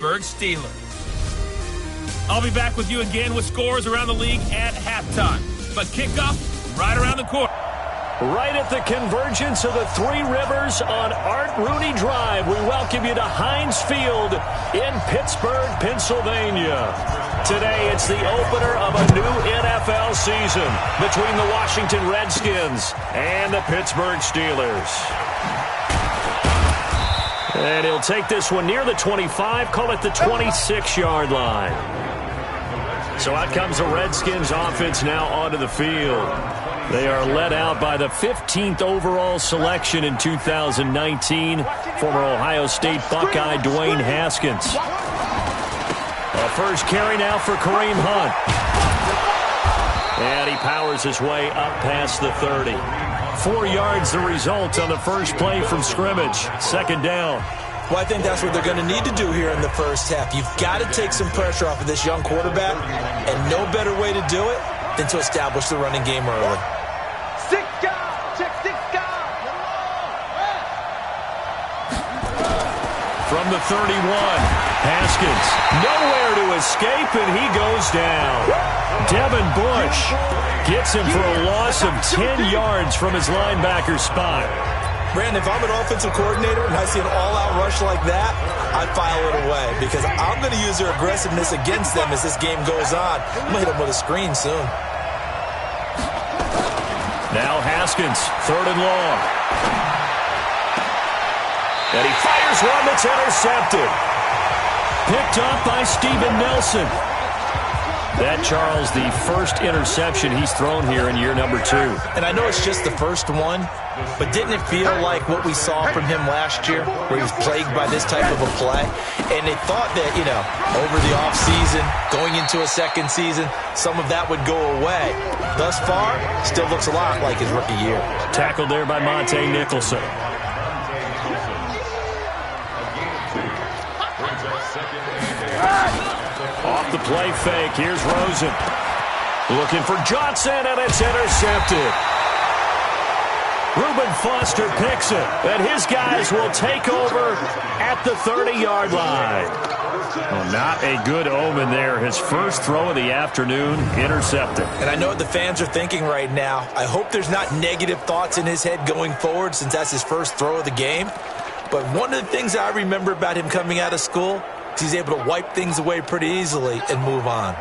Pittsburgh Steelers. I'll be back with you again with scores around the league at halftime. But kickoff right around the corner. Right at the convergence of the Three Rivers on Art Rooney Drive, we welcome you to Heinz Field in Pittsburgh, Pennsylvania. Today, it's the opener of a new NFL season between the Washington Redskins and the Pittsburgh Steelers. And he'll take this one near the 25, call it the 26-yard line. So out comes the Redskins offense now onto the field. They are led out by the 15th overall selection in 2019, former Ohio State Buckeye Dwayne Haskins. A first carry now for Kareem Hunt. And he powers his way up past the 30. 4 yards the result on the first play from scrimmage. Second down. Well, I think that's what they're going to need to do here in the first half. You've got to take some pressure off of this young quarterback, and no better way to do it than to establish the running game early. From the 31, Haskins nowhere to escape, and he goes down. Devin Bush gets him for a loss of 10 yards from his linebacker spot. Brandon, if I'm an offensive coordinator and I see an all-out rush like that, I file it away because I'm going to use their aggressiveness against them as this game goes on. I'm going to hit them with a screen soon. Now Haskins, third and long. And he fires one that's intercepted. Picked up by Steven Nelson. That, Charles, the first interception he's thrown here in year number 2. And I know it's just the first one, but didn't it feel like what we saw from him last year, where he was plagued by this type of a play? And they thought that, over the offseason, going into a second season, some of that would go away. Thus far, still looks a lot like his rookie year. Tackled there by Monte Nicholson. Off the play fake, here's Rosen. Looking for Johnson, and it's intercepted. Reuben Foster picks it, and his guys will take over at the 30-yard line. Well, not a good omen there. His first throw of the afternoon, intercepted. And I know what the fans are thinking right now. I hope there's not negative thoughts in his head going forward since that's his first throw of the game. But one of the things I remember about him coming out of school is he's able to wipe things away pretty easily and move on.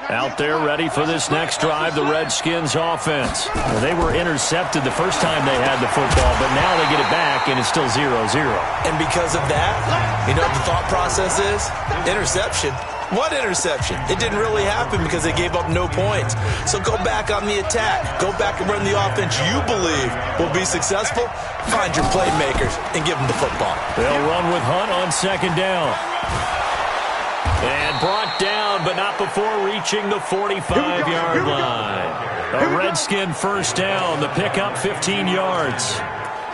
Out there ready for this next drive, the Redskins offense. Well, they were intercepted the first time they had the football, but now they get it back, and it's still 0-0. And because of that, you know what the thought process is? Interception. What interception? It didn't really happen because they gave up no points. So go back on the attack. Go back and run the offense you believe will be successful. Find your playmakers and give them the football. They'll run with Hunt on second down. And brought down, but not before reaching the 45-yard line. A Redskin first down, the pickup 15 yards.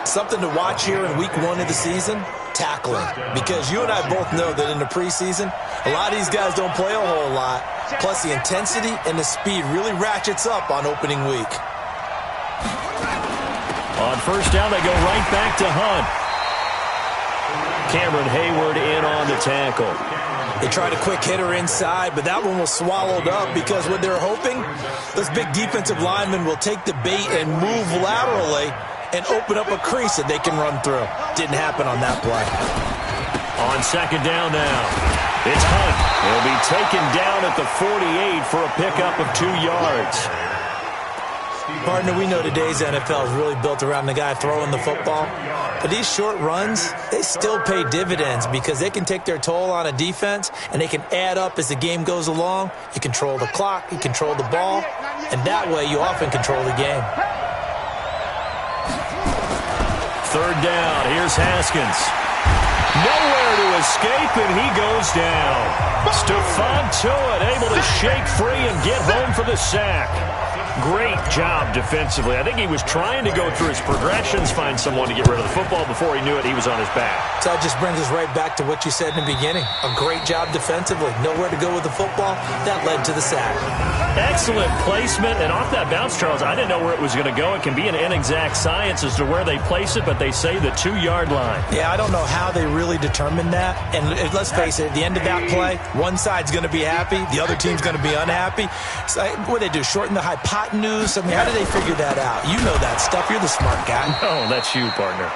Something to watch here in week 1 of the season, tackling. Because you and I both know that in the preseason, a lot of these guys don't play a whole lot. Plus the intensity and the speed really ratchets up on opening week. On first down, they go right back to Hunt. Cameron Hayward in on the tackle. They tried a quick hitter inside, but that one was swallowed up because what they're hoping, those big defensive linemen will take the bait and move laterally and open up a crease that they can run through. Didn't happen on that play. On second down now, it's Hunt. He'll be taken down at the 48 for a pickup of 2 yards. Partner, we know today's NFL is really built around the guy throwing the football. But these short runs, they still pay dividends because they can take their toll on a defense and they can add up as the game goes along. You control the clock, you control the ball, and that way you often control the game. Third down, here's Haskins. Nowhere to escape, and he goes down. Stephon Tuitt able to shake free and get home for the sack. Great job defensively. I think he was trying to go through his progressions, find someone to get rid of the football. Before he knew it, he was on his back. So that just brings us right back to what you said in the beginning. A great job defensively. Nowhere to go with the football. That led to the sack. Excellent placement. And off that bounce, Charles, I didn't know where it was going to go. It can be an inexact science as to where they place it, but they say the 2-yard line. Yeah, I don't know how they really determined that. And let's face it, at the end of that play, one side's going to be happy, the other team's going to be unhappy. So what do they do, shorten the hypotenuse? I mean, how do they figure that out? You know that stuff. You're the smart guy. Oh, that's you, partner.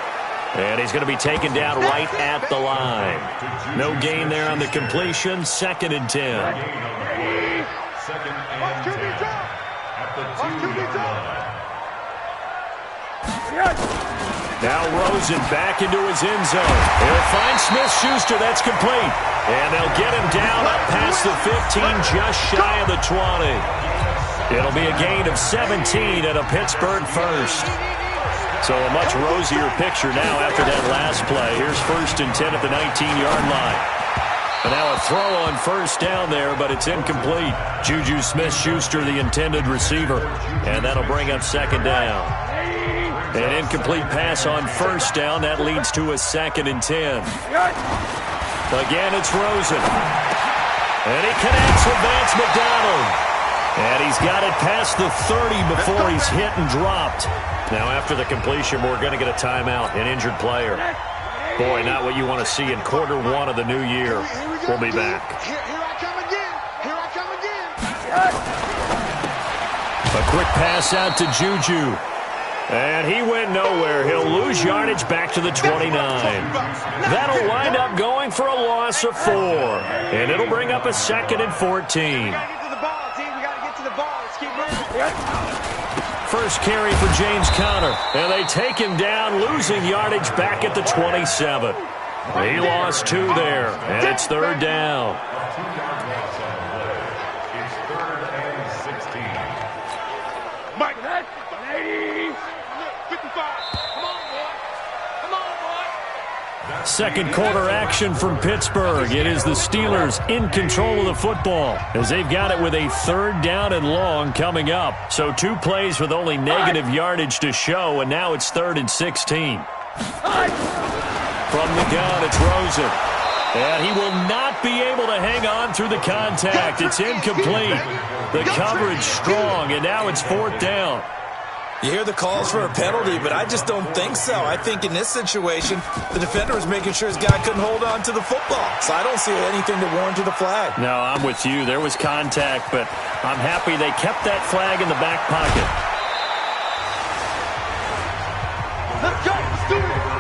And he's going to be taken down right at the line. No gain there on the completion. 2nd and 10. Second and 10 at the 2-yard line. Now Rosen back into his end zone. He'll find Smith-Schuster. That's complete. And they'll get him down up past the 15, just shy of the 20. It'll be a gain of 17 and a Pittsburgh first. So a much rosier picture now after that last play. Here's 1st and 10 at the 19-yard line. And now a throw on 1st down there, but it's incomplete. Juju Smith-Schuster, the intended receiver. And that'll bring up 2nd down. An incomplete pass on 1st down. That leads to a 2nd and 10. Again, it's Rosen. And he connects with Vance McDonald. And he's got it past the 30 before he's hit and dropped. Now, after the completion, we're going to get a timeout, an injured player. Boy, not what you want to see in quarter 1 of the new year. We'll be back. Here I come again. Here I come again. A quick pass out to Juju. And he went nowhere. He'll lose yardage back to the 29. That'll wind up going for a loss of 4. And it'll bring up a 2nd and 14. First carry for James Conner. And they take him down, losing yardage back at the 27. He lost 2 there. And it's 3rd down. It's 3rd and 16. Mike, 80. 55. Come on, boy. Come on, boy. Second quarter action from Pittsburgh. It is the Steelers in control of the football as they've got it with a 3rd down and long coming up. So 2 plays with only negative yardage to show, and now it's 3rd and 16. From the gun, it's Rosen. And he will not be able to hang on through the contact. It's incomplete. The coverage strong, and now it's 4th down. You hear the calls for a penalty, but I just don't think so. I think in this situation, the defender was making sure his guy couldn't hold on to the football. So I don't see anything to warrant the flag. No, I'm with you. There was contact, but I'm happy they kept that flag in the back pocket. Let's go. Let's do it.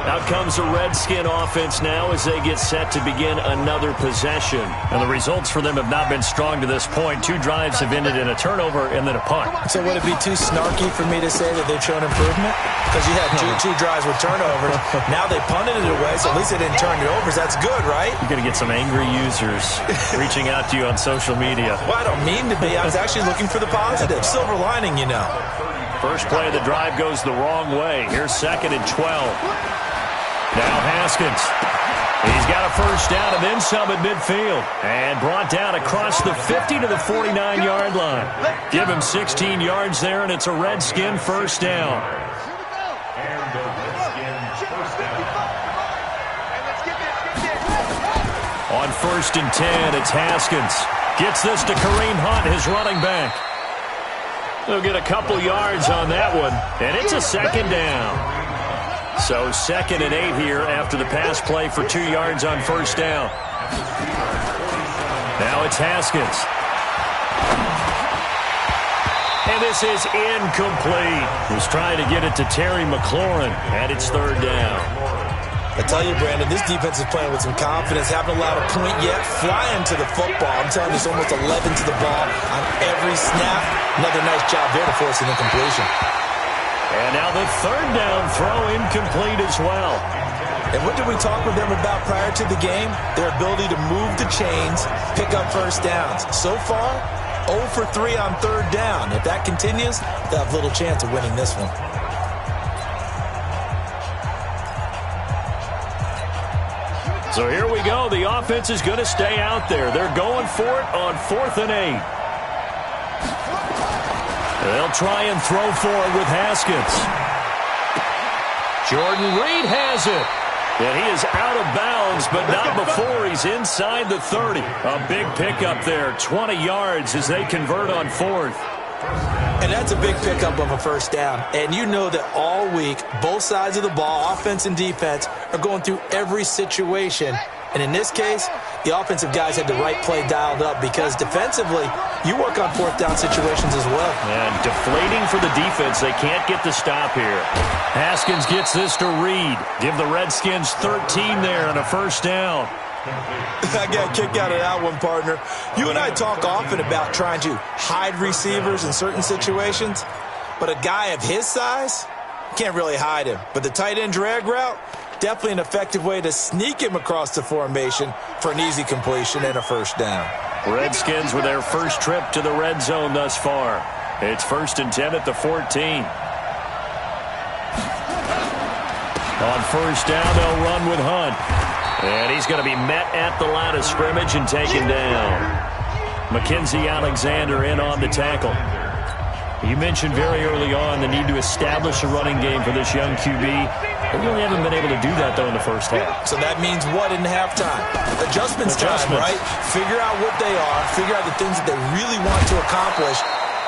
Out comes the Redskin offense now as they get set to begin another possession. And the results for them have not been strong to this point. 2 drives have ended in a turnover and then a punt. So would it be too snarky for me to say that they've shown improvement? Because you had two drives with turnovers. Now they punted it away, so at least they didn't turn it over. So that's good, right? You're going to get some angry users reaching out to you on social media. Well, I don't mean to be. I was actually looking for the positive. Silver lining, you know. First play of the drive goes the wrong way. Here's 2nd and 12. Now Haskins. He's got a 1st down and then some at midfield. And brought down across the 50 to the 49-yard line. Give him 16 yards there, and it's a Redskin 1st down. And the Redskins first down. On 1st and 10, it's Haskins. Gets this to Kareem Hunt, his running back. They'll get a couple yards on that one, and it's a 2nd down. So 2nd and 8 here after the pass play for 2 yards on 1st down. Now it's Haskins. And this is incomplete. Was trying to get it to Terry McLaurin, and it's 3rd down. I tell you, Brandon, this defense is playing with some confidence. Haven't allowed a point yet. Flying to the football. I'm telling you, it's almost 11 to the ball on every snap. Another nice job there to force an incompletion. And now the 3rd down throw incomplete as well. And what did we talk with them about prior to the game? Their ability to move the chains, pick up 1st downs. So far, 0 for 3 on 3rd down. If that continues, they'll have little chance of winning this one. So here we go. The offense is going to stay out there. They're going for it on 4th and 8. They'll try and throw for it with Haskins. Jordan Reed has it. And he is out of bounds, but not before he's inside the 30. A big pickup there, 20 yards as they convert on 4th. And that's a big pickup of a first down. And you know that all week, both sides of the ball, offense and defense, are going through every situation. And in this case, the offensive guys had the right play dialed up because defensively, you work on 4th down situations as well. And deflating for the defense. They can't get the stop here. Haskins gets this to Reed. Give the Redskins 13 there and a first down. I got a kick out of that one, partner. You and I talk often about trying to hide receivers in certain situations, but a guy of his size can't really hide him. But the tight end drag route, definitely an effective way to sneak him across the formation for an easy completion and a first down. Redskins with their first trip to the red zone thus far. It's 1st and 10 at the 14. On first down, they'll run with Hunt. And he's going to be met at the line of scrimmage and taken down. Mackenzie Alexander in on the tackle. You mentioned very early on the need to establish a running game for this young QB. They really haven't been able to do that, though, in the first half. So that means what in halftime? Adjustments time, right? Figure out what they are. Figure out the things that they really want to accomplish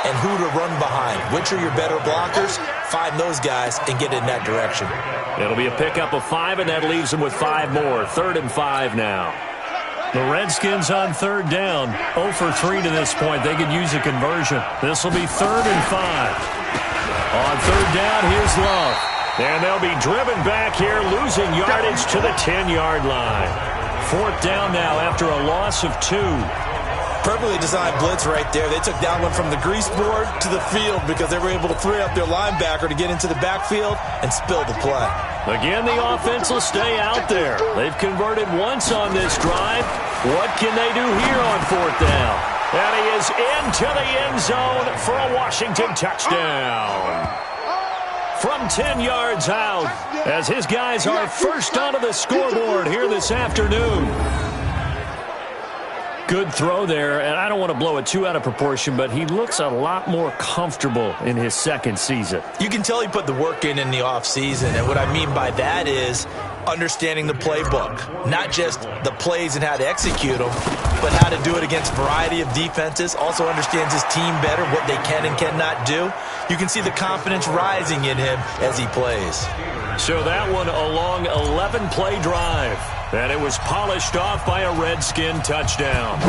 and who to run behind. Which are your better blockers? Find those guys and get in that direction. It'll be a pickup of 5, and that leaves them with 5 more. 3rd and 5 now. The Redskins on 3rd down. 0 for 3 to this point. They could use a conversion. This will be 3rd and 5. On 3rd down, here's Love. And they'll be driven back here, losing yardage to the 10-yard line. 4th down now after a loss of 2. Perfectly designed blitz right there. They took that one from the grease board to the field because they were able to free up their linebacker to get into the backfield and spill the play. Again, the offense will stay out there. They've converted once on this drive. What can they do here on 4th down? And he is into the end zone for a Washington touchdown. From 10 yards out, as his guys are first onto the scoreboard here this afternoon. Good throw there, and I don't want to blow it too out of proportion, but he looks a lot more comfortable in his second season. You can tell he put the work in the offseason, and what I mean by that is understanding the playbook. Not just the plays and how to execute them, but how to do it against a variety of defenses. Also understands his team better, what they can and cannot do. You can see the confidence rising in him as he plays. So that one a long 11-play drive. And it was polished off by a Redskin touchdown.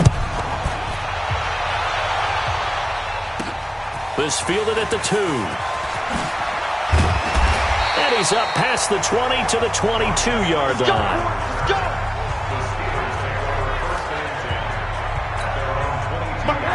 This fielded at the 2. And he's up past the 20 to the 22-yard line.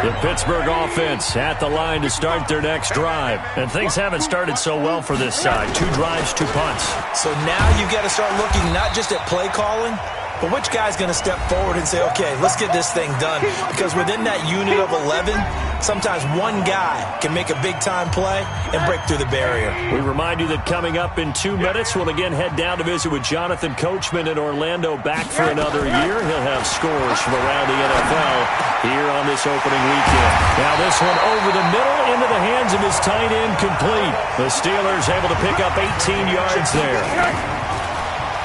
The Pittsburgh offense at the line to start their next drive. And things haven't started so well for this side. 2 drives, 2 punts. So now you've got to start looking not just at play calling, but which guy's going to step forward and say, okay, let's get this thing done. Because within that unit of 11, sometimes one guy can make a big-time play and break through the barrier. We remind you that coming up in 2 minutes, we'll again head down to visit with Jonathan Coachman in Orlando, back for another year. He'll have scores from around the NFL here on this opening weekend. Now this one over the middle into the hands of his tight end, complete. The Steelers able to pick up 18 yards there.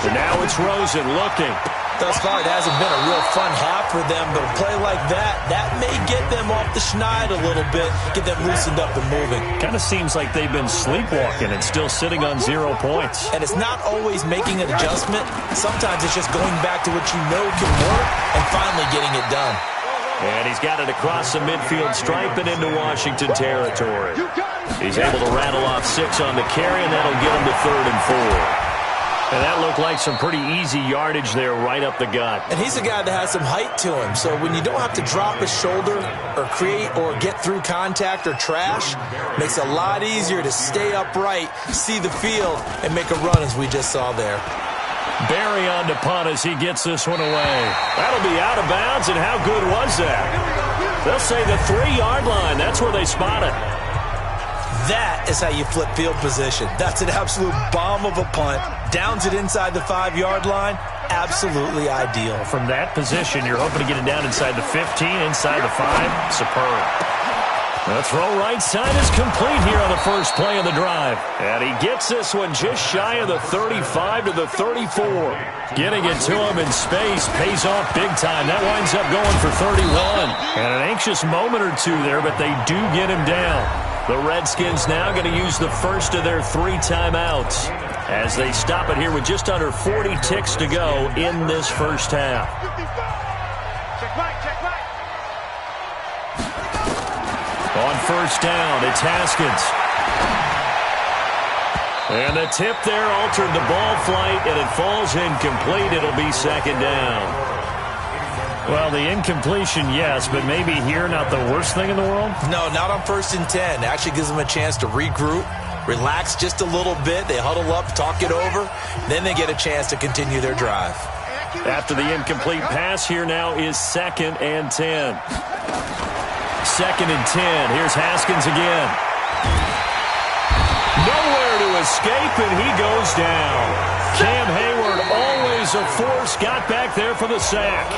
And now it's Rosen looking. Thus far, it hasn't been a real fun half for them, but a play like that may get them off the schneid a little bit, get them loosened up and moving. Kind of seems like they've been sleepwalking and still sitting on 0 points. And it's not always making an adjustment. Sometimes it's just going back to what you know can work and finally getting it done. And he's got it across the midfield stripe and into Washington territory. He's able to rattle off 6 on the carry, and that'll get him to 3rd and 4. And that looked like some pretty easy yardage there right up the gut. And he's a guy that has some height to him. So when you don't have to drop his shoulder or create or get through contact or trash, makes it a lot easier to stay upright, see the field, and make a run as we just saw there. Barry on to punt as he gets this one away. That'll be out of bounds, and how good was that? They'll say the 3-yard line. That's where they spot it. That is how you flip field position. That's an absolute bomb of a punt. Downs it inside the 5-yard line. Absolutely ideal. From that position, you're hoping to get it down inside the 15, inside the 5. Superb. The throw right side is complete here on the first play of the drive. And he gets this one just shy of the 35 to the 34. Getting it to him in space pays off big time. That winds up going for 31. And an anxious moment or two there, but they do get him down. The Redskins now going to use the first of their 3 timeouts as they stop it here with just under 40 ticks to go in this first half. Check right. On first down, it's Haskins. And the tip there altered the ball flight, and it falls incomplete. It'll be second down. Well, the incompletion, yes, but maybe here not the worst thing in the world? No, not on 1st and 10. It actually gives them a chance to regroup, relax just a little bit. They huddle up, talk it over. Then they get a chance to continue their drive. After the incomplete pass, here now is 2nd and 10. 2nd and 10. Here's Haskins again. Nowhere to escape, and he goes down. Cam Hayward, always a force, got back there for the sack.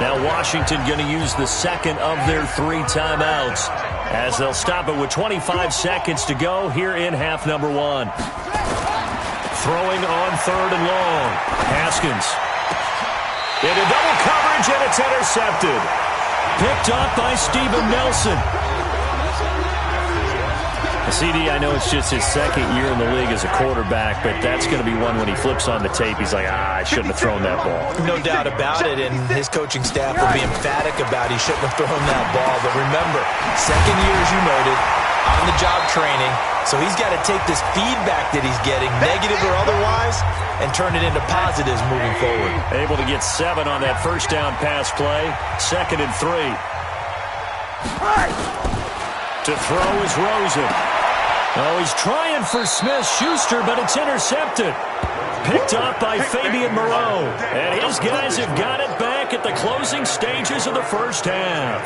Now Washington going to use the second of their 3 timeouts as they'll stop it with 25 seconds to go here in half number 1. Throwing on 3rd and long. Haskins. Into double coverage, and it's intercepted. Picked up by Steven Nelson. CD, I know it's just his 2nd year in the league as a quarterback, but that's going to be one when he flips on the tape. He's like, I shouldn't have thrown that ball. No doubt about it, and his coaching staff will be emphatic about he shouldn't have thrown that ball. But remember, 2nd year, as you noted, on-the-job training, so he's got to take this feedback that he's getting, negative or otherwise, and turn it into positives moving forward. Able to get 7 on that first down pass play. 2nd and 3. To throw is Rosen. Oh, he's trying for Smith-Schuster, but it's intercepted. Picked up by Fabian Moreau. And his guys have got it back at the closing stages of the first half.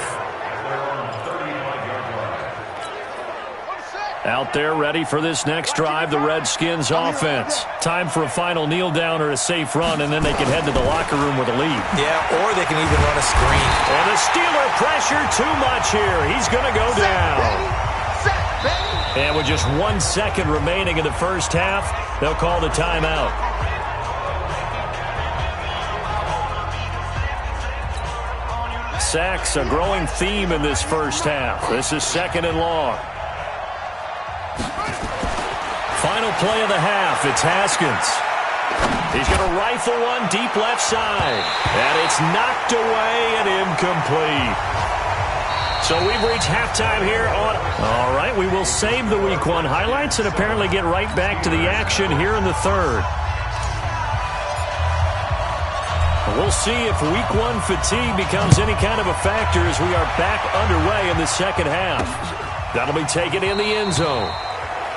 Out there ready for this next drive, the Redskins offense. Time for a final kneel down or a safe run, and then they can head to the locker room with a lead. Yeah, or they can even run a screen. And the Steeler pressure too much here. He's going to go down. And with just 1 second remaining in the first half, they'll call the timeout. Sacks, a growing theme in this first half. This is 2nd and long. Final play of the half, it's Haskins. He's going to rifle one deep left side. And it's knocked away and incomplete. So we've reached halftime here on... All right, we will save the Week 1 highlights and apparently get right back to the action here in the 3rd. We'll see if Week 1 fatigue becomes any kind of a factor as we are back underway in the second half. That'll be taken in the end zone.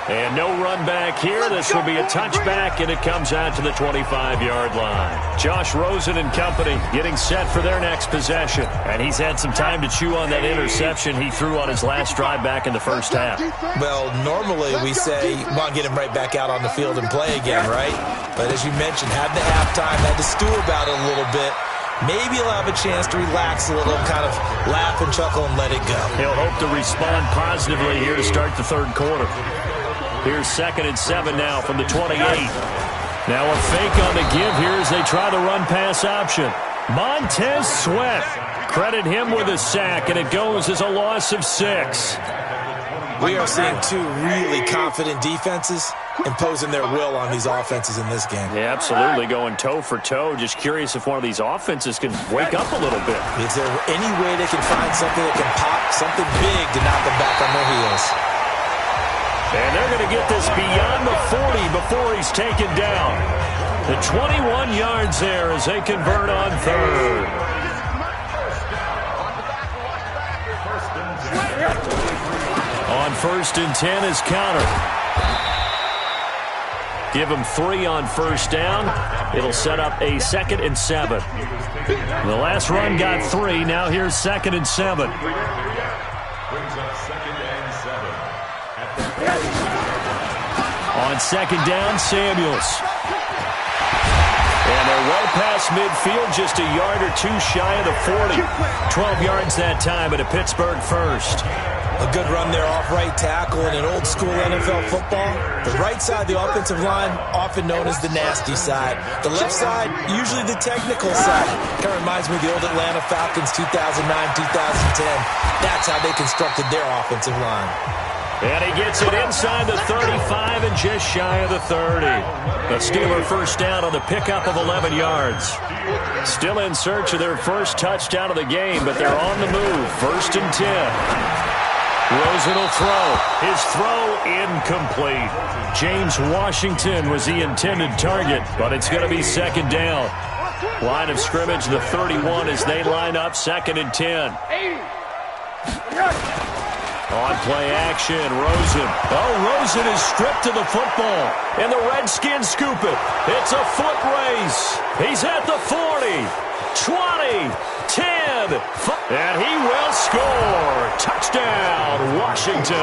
And no run back here. This will be a touchback, and it comes out to the 25-yard line. Josh Rosen and company getting set for their next possession. And he's had some time to chew on that interception he threw on his last drive back in the first half. Well, normally we say, well, get him right back out on the field and play again, right? But as you mentioned, had the halftime, had to stew about it a little bit. Maybe he'll have a chance to relax a little, kind of laugh and chuckle and let it go. He'll hope to respond positively here to start the 3rd quarter. Here's 2nd and 7 now from the 28. Now a fake on the give here as they try the run-pass option. Montez Sweat. Credit him with a sack, and it goes as a loss of 6. We are seeing 2 really confident defenses imposing their will on these offenses in this game. Yeah, absolutely, going toe for toe. Just curious if one of these offenses can wake up a little bit. Is there any way they can find something that can pop, something big to knock them back on their heels? And they're going to get this beyond the 40 before he's taken down. The 21 yards there as they convert on 3rd. On 1st and 10 is counter. Give him 3 on first down. It'll set up a 2nd and 7. The last run got 3. Now here's 2nd and 7. On second down, Samuels. And they're well past midfield, just a yard or two shy of the 40. 12 yards that time, but a Pittsburgh first. A good run there off right tackle in an old-school NFL football. The right side of the offensive line, often known as the nasty side. The left side, usually the technical side. Kind of reminds me of the old Atlanta Falcons 2009-2010. That's how they constructed their offensive line. And he gets it inside the 35 and just shy of the 30. The Steeler first down on the pickup of 11 yards. Still in search of their first touchdown of the game, but they're on the move. First and 10. Rosen will throw. His throw incomplete. James Washington was the intended target, but it's going to be second down. Line of scrimmage, the 31 as they line up, second and 10. On play action, Rosen. Oh, Rosen is stripped to the football, and the Redskins scoop it. It's a foot race. He's at the 40, 20, 10, and he will score. Touchdown, Washington.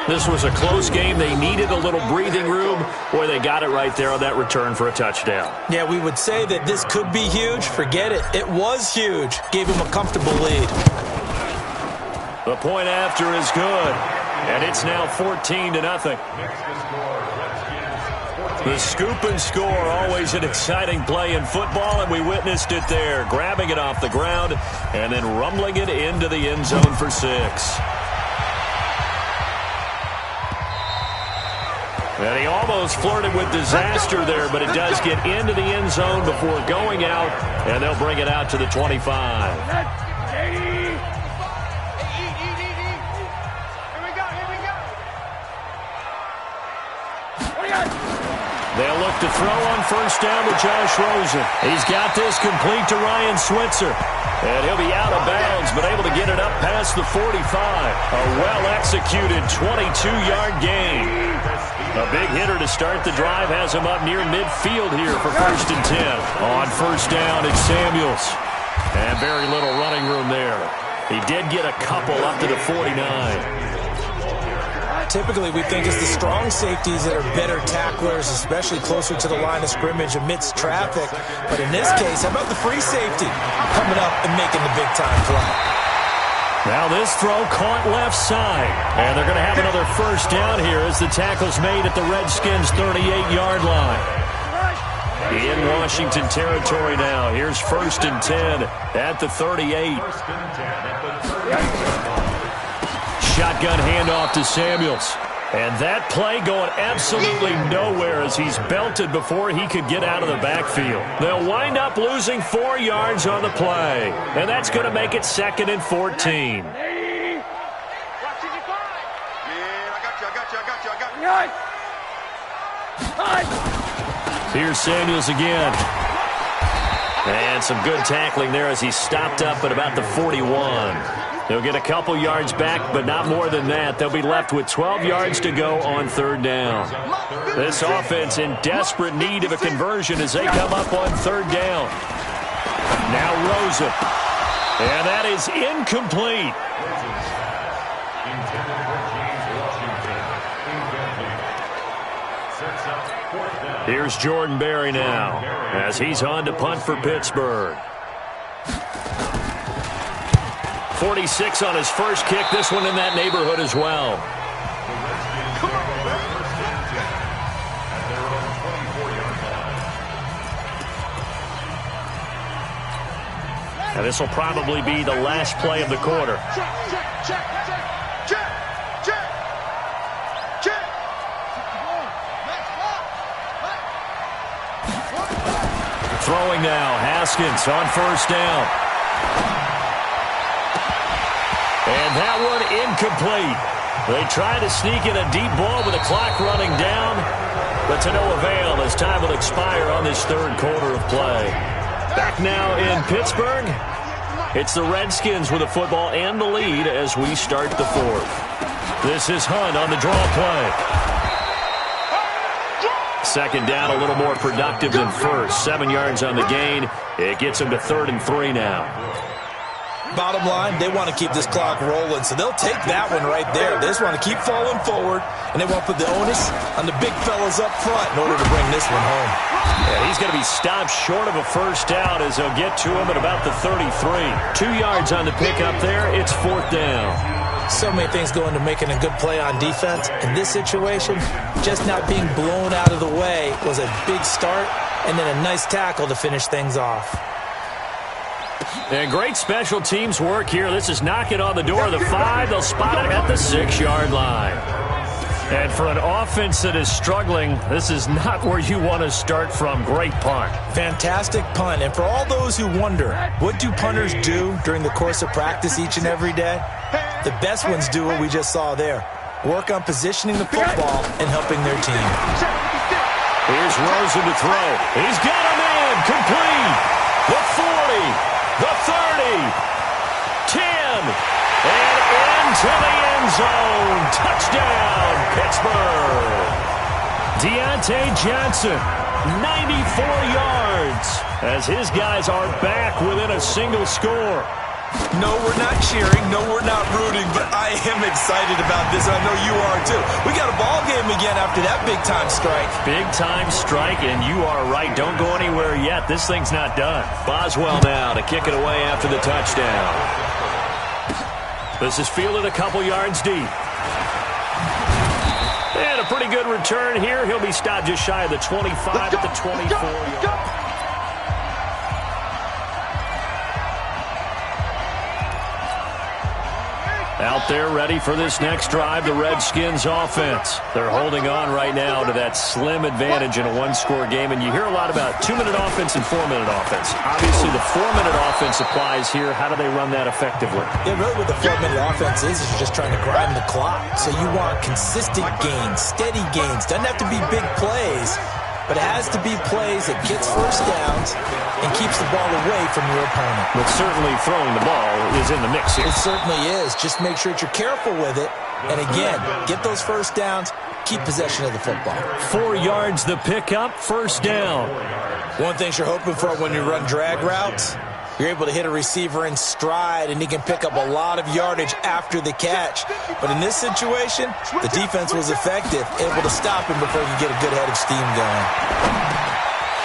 This was a close game. They needed a little breathing room. Boy, they got it right there on that return for a touchdown. Yeah, we would say that this could be huge. Forget it. It was huge. Gave him a comfortable lead. The point after is good, and it's now 14-0. The scoop and score, always an exciting play in football, and we witnessed it there, grabbing it off the ground and then rumbling it into the end zone for 6. And he almost flirted with disaster there, but it does get into the end zone before going out, and they'll bring it out to the 25. They'll look to throw on first down to Josh Rosen. He's got this complete to Ryan Switzer. And he'll be out of bounds, but able to get it up past the 45. A well-executed 22-yard gain. A big hitter to start the drive has him up near midfield here for first and 10. On first down, it's Samuels. And very little running room there. He did get a couple up to the 49. Typically, we think it's the strong safeties that are better tacklers, especially closer to the line of scrimmage amidst traffic. But in this case, how about the free safety coming up and making the big-time play? Now this throw caught left side. And they're going to have another first down here as the tackle's made at the Redskins' 38-yard line. In Washington territory now. Here's first and 10 at the 38. Shotgun handoff to Samuels. And that play going absolutely nowhere as he's belted before he could get out of the backfield. They'll wind up losing 4 yards on the play. And that's going to make it second and 14. Here's Samuels again. And some good tackling there as he stopped up at about the 41. They'll get a couple yards back, but not more than that. They'll be left with 12 yards to go on third down. This offense in desperate need of a conversion as they come up on third down. Now Rosen. And that is incomplete. Here's Jordan Berry now as he's on to punt for Pittsburgh. 46 on his first kick. This one in that neighborhood as well. And this will probably be the last play of the quarter. Throwing now, Haskins on first down. And that one incomplete. They try to sneak in a deep ball with the clock running down, but to no avail as time will expire on this third quarter of play. Back now in Pittsburgh, it's the Redskins with the football and the lead as we start the fourth. This is Hunt on the draw play. Second down, a little more productive than first. 7 yards on the gain. It gets him to 3rd and 3 now. Bottom line, they want to keep this clock rolling, so they'll take that one right there. They just want to keep falling forward, and they want to put the onus on the big fellas up front in order to bring this one home. Yeah, he's going to be stopped short of a first down as they'll get to him at about the 33. 2 yards on the pickup there. It's 4th down. So many things go into making a good play on defense. In this situation, just not being blown out of the way was a big start, and then a nice tackle to finish things off. And great special teams work here. This is knocking on the door of the 5. They'll spot it at the 6-yard line. And for an offense that is struggling, this is not where you want to start from. Great punt. Fantastic punt. And for all those who wonder, what do punters do during the course of practice each and every day? The best ones do what we just saw there. Work on positioning the football and helping their team. Here's Rosen to throw. He's got him in. Complete. The 40. The 30, 10, and into the end zone. Touchdown, Pittsburgh. Deontay Johnson, 94 yards, as his guys are back within a single score. No, we're not cheering. No, we're not rooting, but I am excited about this. I know you are, too. We got a ball game again after that big-time strike. Big-time strike, and you are right. Don't go anywhere yet. This thing's not done. Boswell now to kick it away after the touchdown. This is fielded a couple yards deep. And a pretty good return here. He'll be stopped just shy of the 25 at the 24. Out there ready for this next drive, the Redskins offense. They're holding on right now to that slim advantage in a one-score game, and you hear a lot about 2-minute offense and 4-minute offense. Obviously, the 4-minute offense applies here. How do they run that effectively? Yeah, really what the 4-minute offense is you're just trying to grind the clock. So you want consistent gains, steady gains. Doesn't have to be big plays, but it has to be plays that gets first downs and keeps the ball away from your opponent. But certainly throwing the ball is in the mix here. It certainly is. Just make sure that you're careful with it. And again, get those first downs, keep possession of the football. 4 yards the pickup, first down. One thing you're hoping for when you run drag routes, you're able to hit a receiver in stride, and he can pick up a lot of yardage after the catch. But in this situation, the defense was effective, able to stop him before you get a good head of steam going.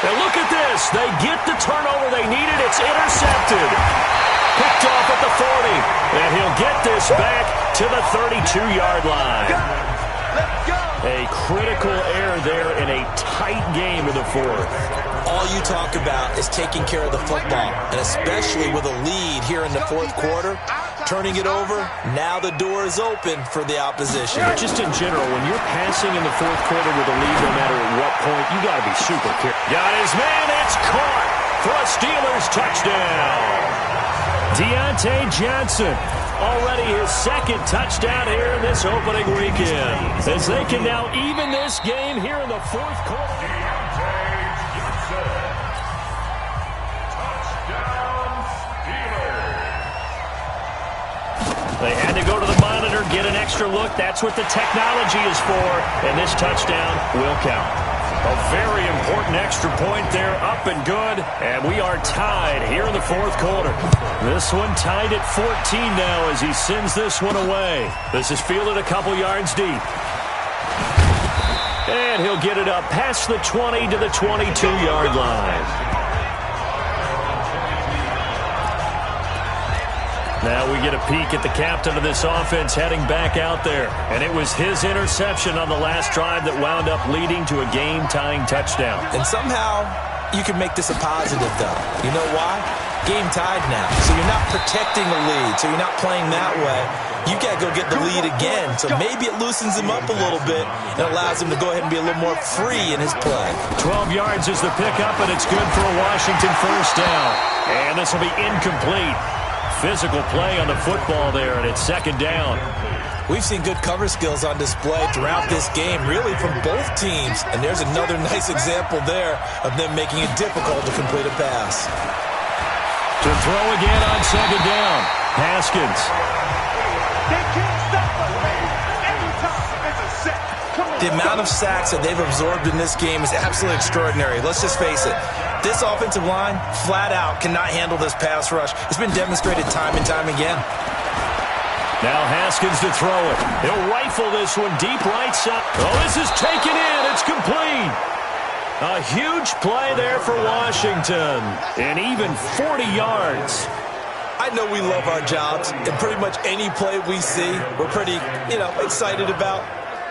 And look at this. They get the turnover they needed. It's intercepted. Picked off at the 40. And he'll get this back to the 32-yard line. A critical error there in a tight game in the fourth. All you talk about is taking care of the football, and especially with a lead here in the fourth quarter, turning it over, now the door is open for the opposition. Just in general, when you're passing in the fourth quarter with a lead, no matter at what point, you got to be super careful. Got his man, it's caught for a Steelers touchdown. Deontay Johnson, already his second touchdown here in this opening weekend, as they can now even this game here in the fourth quarter. They had to go to the monitor, get an extra look. That's what the technology is for, and this touchdown will count. A very important extra point there, up and good, and we are tied here in the fourth quarter. This one tied at 14 now as he sends this one away. This is fielded a couple yards deep. And he'll get it up past the 20 to the 22-yard line. Now we get a peek at the captain of this offense heading back out there. And it was his interception on the last drive that wound up leading to a game-tying touchdown. And somehow you can make this a positive, though. You know why? Game tied now. So you're not protecting the lead. So you're not playing that way. You got to go get the lead again. So maybe it loosens him up a little bit and allows him to go ahead and be a little more free in his play. 12 yards is the pickup, and it's good for a Washington first down. And this will be incomplete. Physical play on the football there, and it's second down. We've seen good cover skills on display throughout this game, really from both teams. And there's another nice example there of them making it difficult to complete a pass. To throw again on second down. Haskins. They can't stop us, man. Anytime it's a sack. Come on. The amount of sacks that they've absorbed in this game is absolutely extraordinary. Let's just face it. This offensive line, flat out, cannot handle this pass rush. It's been demonstrated time and time again. Now Haskins to throw it. He'll rifle this one deep right side. Oh, this is taken in. It's complete. A huge play there for Washington. And even 40 yards. I know we love our jobs, and pretty much any play we see, we're pretty, excited about.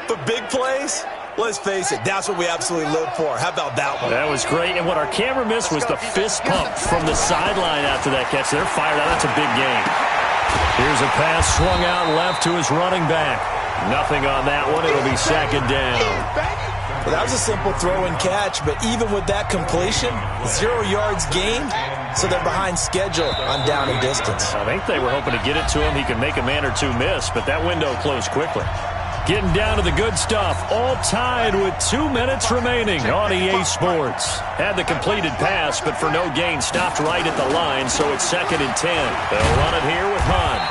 But big plays, let's face it, that's what we absolutely live for. How about that one? That was great. And what our camera missed was the fist pump from the sideline after that catch. They're fired out. That's a big game. Here's a pass swung out left to his running back. Nothing on that one. It'll be second down. Well, that was a simple throw and catch, but even with that completion, 0 yards gained, so they're behind schedule on down and distance. I think they were hoping to get it to him. He could make a man or two miss, but that window closed quickly. Getting down to the good stuff, all tied with 2 minutes remaining on EA Sports. Had the completed pass, but for no gain, stopped right at the line, so it's 2nd and 10. They'll run it here with Hunt.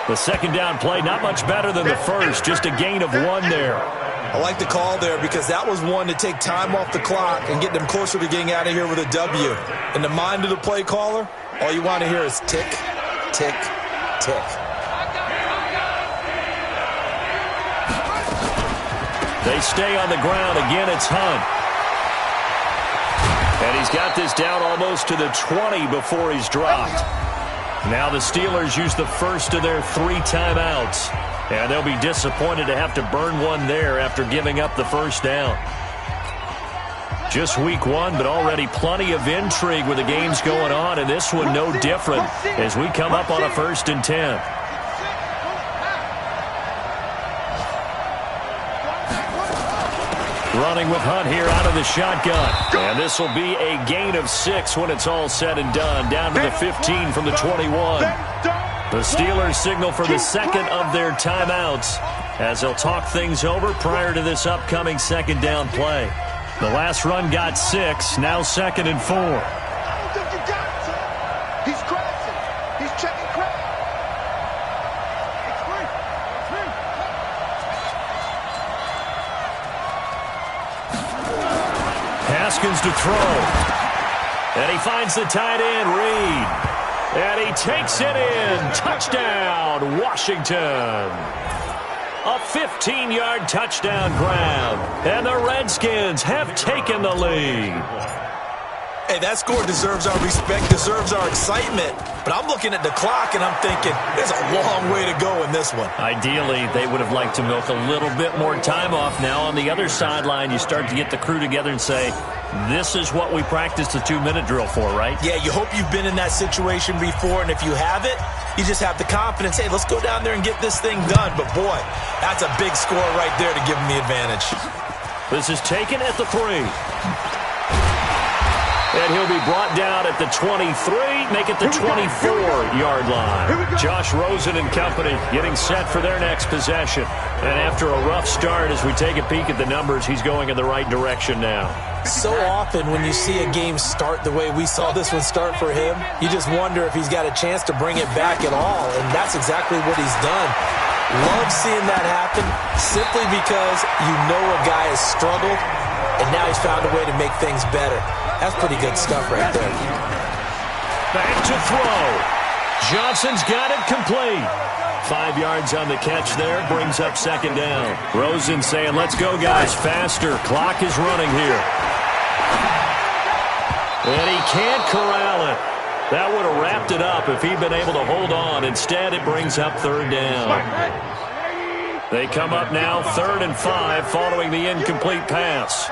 The second down play, not much better than the first, just a gain of 1 there. I like the call there because that was one to take time off the clock and get them closer to getting out of here with a W. In the mind of the play caller, all you want to hear is tick, tick, tick. They stay on the ground. Again, it's Hunt. And he's got this down almost to the 20 before he's dropped. Now the Steelers use the first of their 3 timeouts. And they'll be disappointed to have to burn one there after giving up the first down. Just week 1, but already plenty of intrigue with the games going on, and this one no different as we come up on a 1st and 10. Running with Hunt here out of the shotgun. And this will be a gain of 6 when it's all said and done. Down to the 15 from the 21. The Steelers signal for the second of their timeouts as they'll talk things over prior to this upcoming second down play. The last run got 6, now 2nd and 4. I don't think you got it, son. He's crashing. He's checking crash. It's free. Haskins to throw. And he finds the tight end, Reed. And he takes it in. Touchdown, Washington. A 15-yard touchdown grab. And the Redskins have taken the lead. Hey, that score deserves our respect, deserves our excitement. But I'm looking at the clock, and I'm thinking, there's a long way to go in this one. Ideally, they would have liked to milk a little bit more time off. Now, on the other sideline, you start to get the crew together and say, this is what we practiced the 2-minute drill for, right? Yeah, you hope you've been in that situation before, and if you haven't, you just have the confidence, hey, let's go down there and get this thing done. But, boy, that's a big score right there to give them the advantage. This is taken at the 3. And he'll be brought down at the 23, make it the 24-yard line. Josh Rosen and company getting set for their next possession. And after a rough start, as we take a peek at the numbers, he's going in the right direction now. So often when you see a game start the way we saw this one start for him, you just wonder if he's got a chance to bring it back at all, and that's exactly what he's done. Love seeing that happen simply because you know a guy has struggled, and now he's found a way to make things better. That's pretty good stuff right there. Back to throw. Johnson's got it complete. 5 yards on the catch there, brings up second down. Rosen saying, let's go, guys, faster. Clock is running here. And he can't corral it. That would have wrapped it up if he'd been able to hold on. Instead, it brings up third down. They come up now 3rd and 5 following the incomplete pass.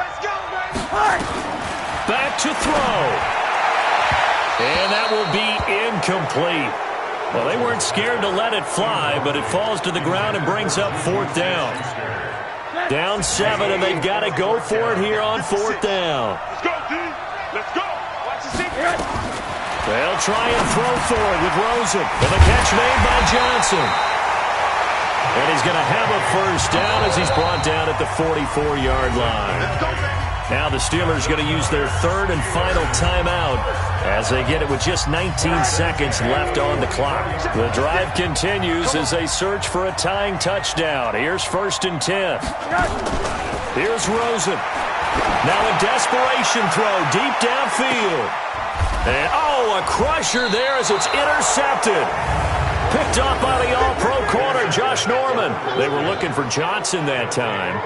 Back to throw. And that will be incomplete. Well, they weren't scared to let it fly, but it falls to the ground and brings up 4th down. Down 7, and they've got to go for it here on 4th down. Let's go, D. Let's go. Watch the secret. They'll try and throw for it with Rosen. And the catch made by Johnson. And he's going to have a first down as he's brought down at the 44-yard line. Now the Steelers going to use their 3rd and final timeout as they get it with just 19 seconds left on the clock. The drive continues as they search for a tying touchdown. Here's 1st and 10. Here's Rosen. Now a desperation throw deep downfield. And, a crusher there as it's intercepted. Picked up by the all-pro corner, Josh Norman. They were looking for Johnson that time.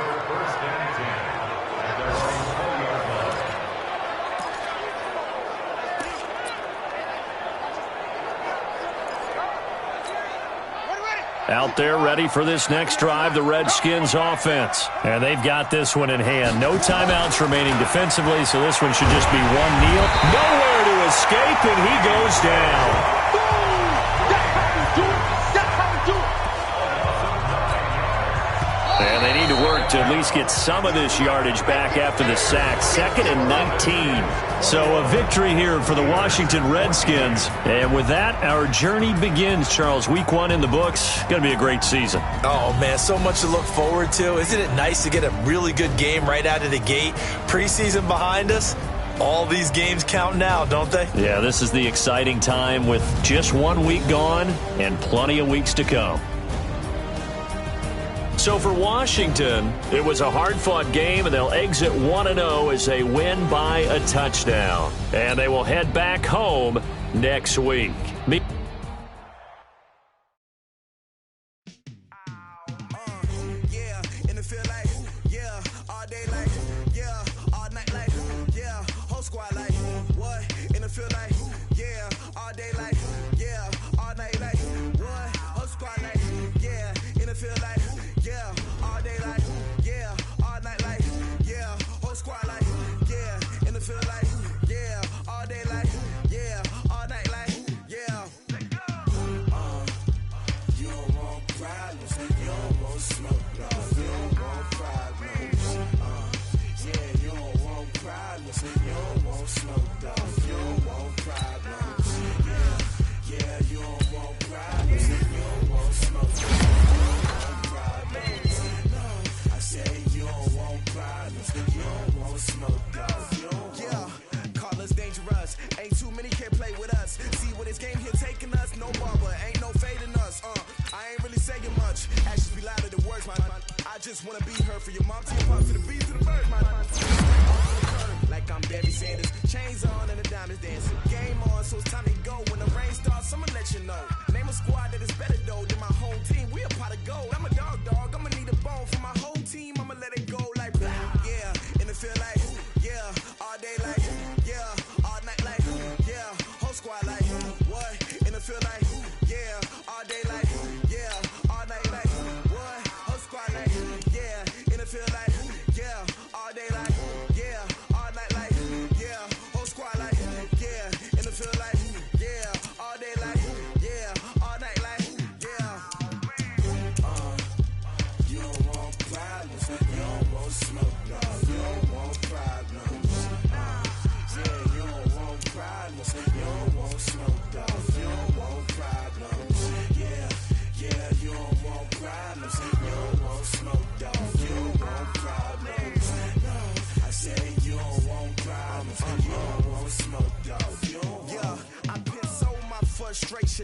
Out there ready for this next drive, the Redskins offense. And they've got this one in hand. No timeouts remaining defensively, so this one should just be one kneel. Nowhere to escape, and he goes down. And they need to work to at least get some of this yardage back after the sack. 2nd and 19. So a victory here for the Washington Redskins. And with that, our journey begins, Charles. Week 1 in the books. Going to be a great season. Oh, man, so much to look forward to. Isn't it nice to get a really good game right out of the gate? Preseason behind us. All these games count now, don't they? Yeah, this is the exciting time with just 1 week gone and plenty of weeks to come. So for Washington, it was a hard-fought game, and they'll exit 1-0 as they win by a touchdown. And they will head back home next week.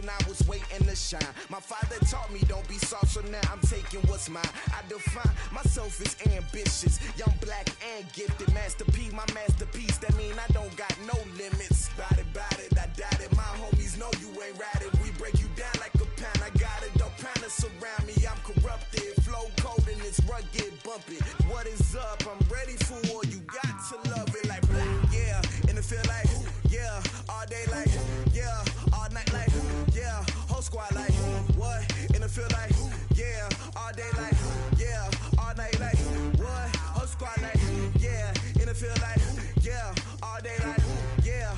I was waiting to shine. My father taught me don't be soft, so now I'm taking what's mine. I define myself as ambitious, young, black, and gifted. Master P, my masterpiece. That mean I don't got no limits. Bout it, I doubt it. My homies know you ain't ratted. We break you down like a pound. I got it, don't pound us around me. I'm corrupted, flow cold and it's rugged, bumpy. What is up? I'm ready for war. You got to love it like black, yeah. And it feel like, yeah, all day like, yeah, all night like, yeah, whole squad like, what? And it feel like, yeah, all day like, yeah, all night like, what? Whole squad like, yeah, and it feel like, yeah, all day like, yeah,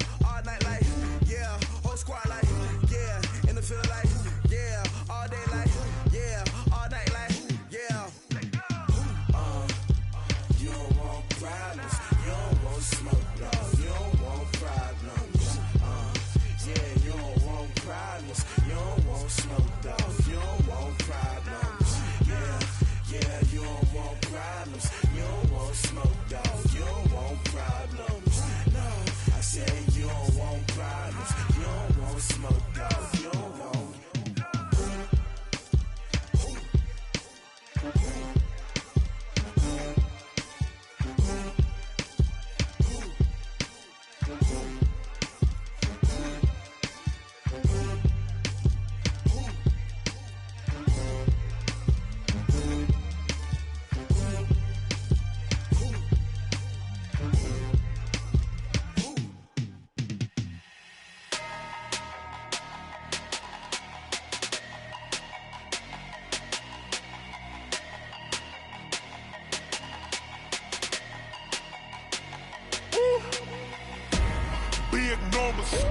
Big numbers,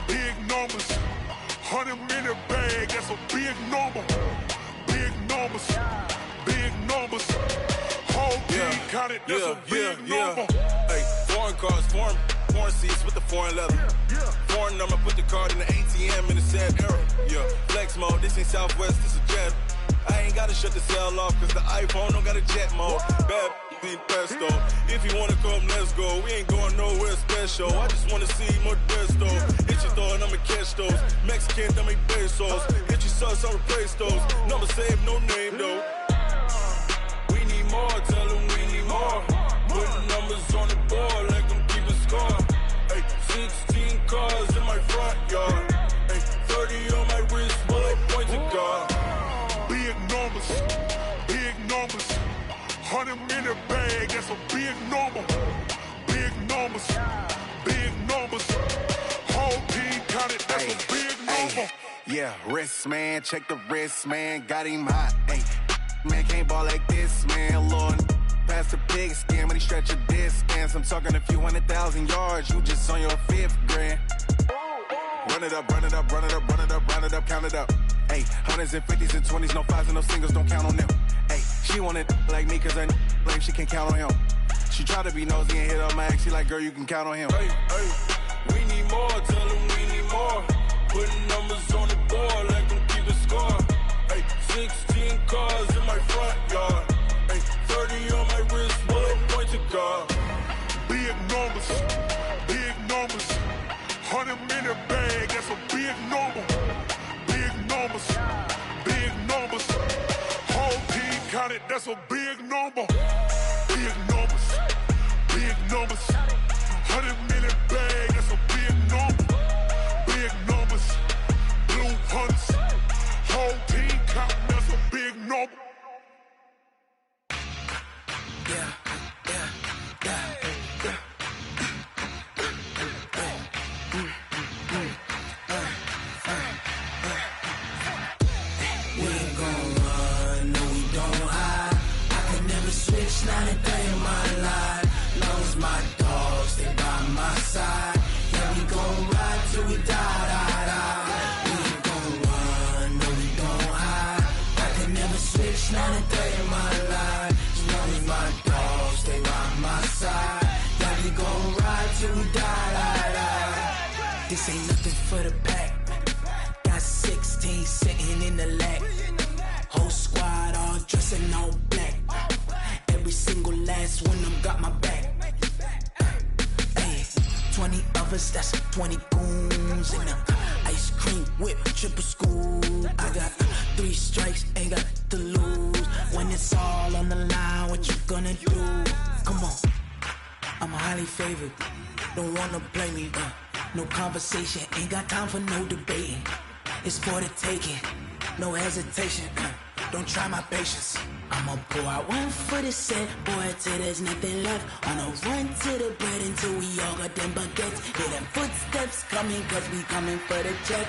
big numbers. 100-minute bag, that's a big number. Big numbers, big numbers. Whole team counted, that's a big number. Hey, foreign cars, foreign seats with the foreign leather. Foreign number, put the card in the ATM in the sad era. Yeah, flex mode, this ain't Southwest, this is jet. I ain't gotta shut the cell off, cause the iPhone don't got a jet mode. Bad be pesto. If you wanna come, let's go. We ain't going nowhere special. I just wanna see more desto. Hit your thought, I'ma catch those. Mexican, dummy pesos. Hit your sauce, I'll replace those. Number saved, no name though. We need more, tell them we need more. Putting numbers on the board, like them keep a score. Hey, 16 cars in my front yard. Hey, 30 on my wrist, bullet point to God. Big numbers, big numbers. 100-minute bag, that's a big number. Big numbers, big numbers. Whole team counted, that's a big number. Yeah, wrist man, check the wrist man, got him hot. Ay, man can't ball like this, man. Lord, past the big scam when he stretch a distance. I'm talking a few 100,000 yards, you just on your 5th grand. Run it up, run it up, run it up, run it up, run it up, count it up. Hey, hundreds and 50s and 20s, no 5s and no singles, don't count on them. Hey, she wanted like me cause I like she can count on him. She tried to be nosy and hit up my ex, she like, girl, you can count on him. Hey, we need more, tell them we need more. Putting numbers on the board, like them keep a score. Hey, 16 cars in my front yard. Hey, 30 on my wrist, bullet point to God. Big numbers, big numbers. 100-minute bag, that's a big number. Big numbers, big numbers. Whole team counted, that's a big number. Big numbers, big numbers. 100-minute bag, that's a big number. Big numbers, blue hunts. Whole team counting, that's a big number. Not a day in my life. Long as my dogs stay by my side. Yeah, we gon' ride till we die, die, die. We ain't gon' run, no, we gon' hide. I can never switch, not a day in my life. As long as my dogs stay by my side. Yeah, we gon' ride till we die, die, die. This ain't nothing for the pack. Got 16 sitting in the lap. Whole squad all dressing all black. Every single last one of them got my back. Hey, 20 of us, that's 20 goons in the ice cream whip, triple school. I got 3 strikes, ain't got to lose. When it's all on the line, what you gonna do? Come on, I'm highly favored. Don't wanna play me, no conversation, ain't got time for no debating. It's for the taking, no hesitation. Don't try my patience. I'ma pour out one for the set, boy, till there's nothing left. On a run to the bread until we all got them baguettes. Hear them footsteps coming, cause we coming for the check.